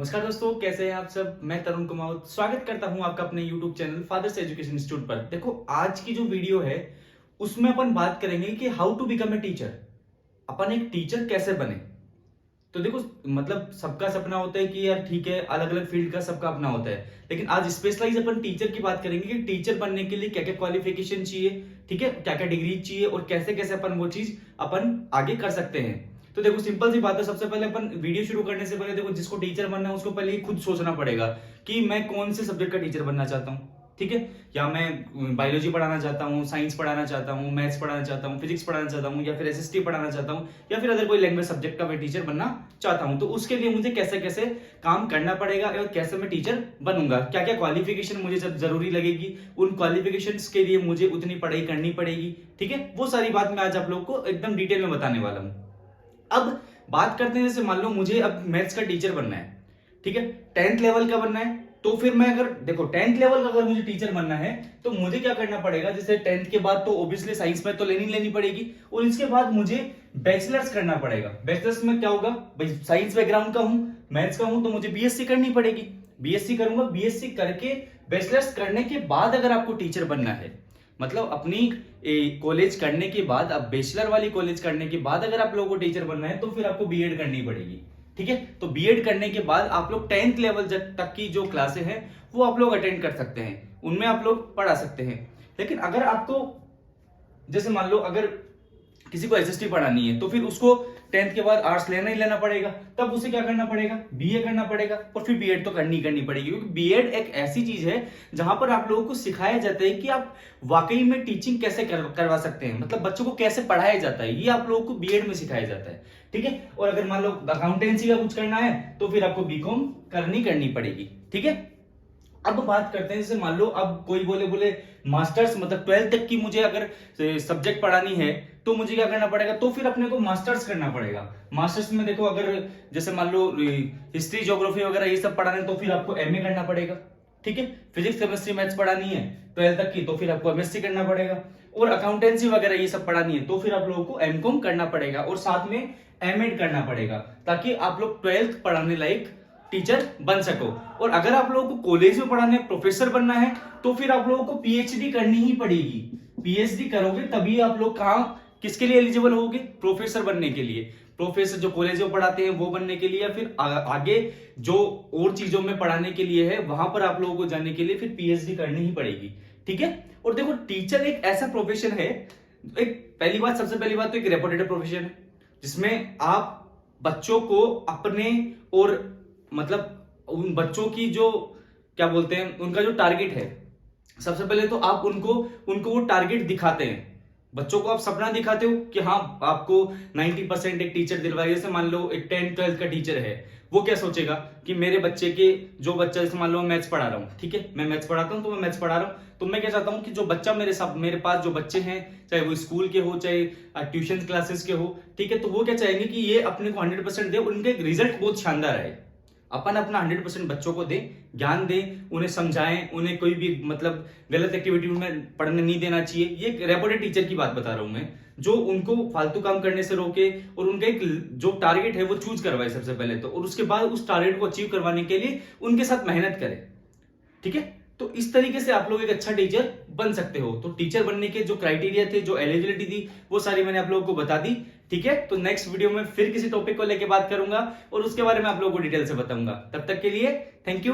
नमस्कार दोस्तों, कैसे हैं आप सब। मैं तरुण कुमार स्वागत करता हूं आपका अपने YouTube channel Father's Education Institute पर। देखो, आज की जो वीडियो है उसमें अपन बात करेंगे कि how to become a teacher. अपन एक टीचर कैसे बने। तो देखो, मतलब सबका सपना होता है कि यार ठीक है, अलग अलग फील्ड का सबका अपना होता है, लेकिन आज स्पेशलाइज अपन टीचर की बात करेंगे कि टीचर बनने के लिए क्या क्या क्वालिफिकेशन चाहिए, ठीक है, क्या क्या डिग्री चाहिए और कैसे कैसे अपन वो चीज अपन आगे कर सकते हैं। तो देखो, सिंपल सी बात है। सबसे पहले अपन वीडियो शुरू करने से पहले देखो, जिसको टीचर बनना है उसको पहले ही खुद सोचना पड़ेगा कि मैं कौन से सब्जेक्ट का टीचर बनना चाहता हूँ। ठीक है, या मैं बायोलॉजी पढ़ाना चाहता हूँ, साइंस पढ़ाना चाहता हूँ, मैथ्स पढ़ाना चाहता हूँ, फिजिक्स पढ़ाना चाहता हूँ, या फिर एसएसटी पढ़ाना चाहता हूँ, या फिर अदर कोई लैंग्वेज सब्जेक्ट का मैं टीचर बनना चाहता हूँ। तो उसके लिए मुझे कैसे कैसे काम करना पड़ेगा और कैसे मैं टीचर बनूंगा, क्या क्या क्वालिफिकेशन मुझे जरूरी लगेगी, उन क्वालिफिकेशन के लिए मुझे उतनी पढ़ाई करनी पड़ेगी। ठीक है, वो सारी बात मैं आज आप लोग को एकदम डिटेल में बताने वाला हूँ। अब बात करते हैं, जैसे मान लो मुझे अब मैथ्स का टीचर बनना है, ठीक है, 10th लेवल का बनना है। तो फिर मैं अगर देखो 10th लेवल का अगर मुझे टीचर बनना है तो मुझे क्या करना पड़ेगा। जैसे 10th के बाद तो ऑब्वियसली साइंस में तो लेनी पड़ेगी, और इसके बाद मुझे बैचलर्स करना पड़ेगा। बैचलर्स में क्या होगा भाई, साइंस बैकग्राउंड का हूं, मैथ्स का हूं, तो मुझे बीएससी करनी पड़ेगी। बीएससी करूंगा, बीएससी करके बैचलर्स करने के बाद अगर आपको टीचर बनना है, मतलब अपनी कॉलेज करने के बाद, अब बैचलर वाली कॉलेज करने के बाद अगर आप लोगों को टीचर बनना है तो फिर आपको बीएड करनी पड़ेगी। ठीक है, तो बीएड करने के बाद आप लोग 10th लेवल तक की जो क्लासें हैं वो आप लोग अटेंड कर सकते हैं, उनमें आप लोग पढ़ा सकते हैं। लेकिन अगर आपको, जैसे मान लो अगर किसी को एसएसटी पढ़ानी है तो फिर उसको 10th के बाद आर्ट्स लेना ही लेना पड़ेगा, तब उसे क्या करना पड़ेगा, बीए करना पड़ेगा, और फिर बीएड तो करनी पड़ेगी। क्योंकि बीएड एक ऐसी चीज है जहां पर आप लोगों को सिखाया जाता है कि आप वाकई में टीचिंग कैसे करवा सकते हैं, मतलब बच्चों को कैसे पढ़ाया जाता है, ये आप लोगों को बीएड में सिखाया जाता है। ठीक है, और अगर मान लो अकाउंटेंसी का कुछ करना है तो फिर आपको बीकॉम करनी पड़ेगी। ठीक है, अब बात करते हैं, जैसे मान लो अब कोई बोले मास्टर्स, मतलब 12th तक की मुझे अगर सब्जेक्ट पढ़ानी है तो मुझे क्या करना पड़ेगा, तो फिर अपने को मास्टर्स करना पड़ेगा। मास्टर्स में देखो, अगर जैसे मान लो हिस्ट्री ज्योग्राफी वगैरह ये सब पढ़ाना है तो फिर आपको एमए करना पड़ेगा। ठीक है, फिजिक्स केमिस्ट्री मैथ्स पढ़ानी है 12th तक की तो फिर आपको एमएससी करना पड़ेगा, और अकाउंटेंसी वगैरह ये सब पढ़ानी है तो फिर आप लोगों को एमकॉम करना पड़ेगा, और साथ में एमएड करना पड़ेगा, ताकि आप लोग 12th पढ़ाने लायक टीचर बन सको। और अगर आप लोगों को कॉलेज में पढ़ाने, प्रोफेसर बनना है तो फिर आप लोगों को पीएचडी करनी ही पड़ेगी। पीएचडी करोगे तभी आप लोग कहां, किसके लिए एलिजिबल होगे, प्रोफेसर बनने के लिए। प्रोफेसर जो कॉलेज में पढ़ाते हैं वो बनने के लिए, या फिर आगे जो और चीजों में पढ़ाने के लिए है वहां पर आप लोगों को जाने के लिए फिर पीएचडी करनी ही पड़ेगी। ठीक है, और देखो टीचर एक ऐसा प्रोफेशन है, एक पहली बात, सबसे पहली बात तो एक रेपुटेड प्रोफेशन है, जिसमें आप बच्चों को अपने, और मतलब उन बच्चों की जो क्या बोलते हैं, उनका जो टारगेट है, सबसे पहले तो आप उनको वो टारगेट दिखाते हैं। बच्चों को आप सपना दिखाते हो कि हाँ आपको 90% एक टीचर दिलवाए। जैसे मान लो एक 10th 12th का टीचर है, वो क्या सोचेगा कि मेरे बच्चे के, जो बच्चा, जैसे मान लो मैं मैथ्स पढ़ा रहा हूँ, ठीक है, मैं मैथ्स पढ़ाता हूँ, तो मैं मैथ्स पढ़ा रहा हूँ, तो मैं क्या चाहता हूँ कि जो बच्चा मेरे पास जो बच्चे हैं, चाहे वो स्कूल के हो चाहे ट्यूशन क्लासेस के हो, ठीक है, तो वो क्या चाहेंगे कि ये अपने को 100% दे, उनके रिजल्ट बहुत शानदार आए। अपन अपना 100% बच्चों को दें, ज्ञान दें, उन्हें समझाएं, उन्हें कोई भी मतलब गलत एक्टिविटी में पढ़ने नहीं देना चाहिए। ये रेपुटेड टीचर की बात बता रहा हूं मैं, जो उनको फालतू काम करने से रोके और उनका एक जो टारगेट है वो चूज करवाए सबसे पहले तो, और उसके बाद उस टारगेट को अचीव करवाने के लिए उनके साथ मेहनत करें। ठीक है, तो इस तरीके से आप लोग एक अच्छा टीचर बन सकते हो। तो टीचर बनने के जो क्राइटेरिया थे, जो एलिजिबिलिटी थी, वो सारी मैंने आप लोगों को बता दी। ठीक है, तो नेक्स्ट वीडियो में फिर किसी टॉपिक को लेकर बात करूंगा और उसके बारे में आप लोगों को डिटेल से बताऊंगा। तब तक के लिए थैंक यू।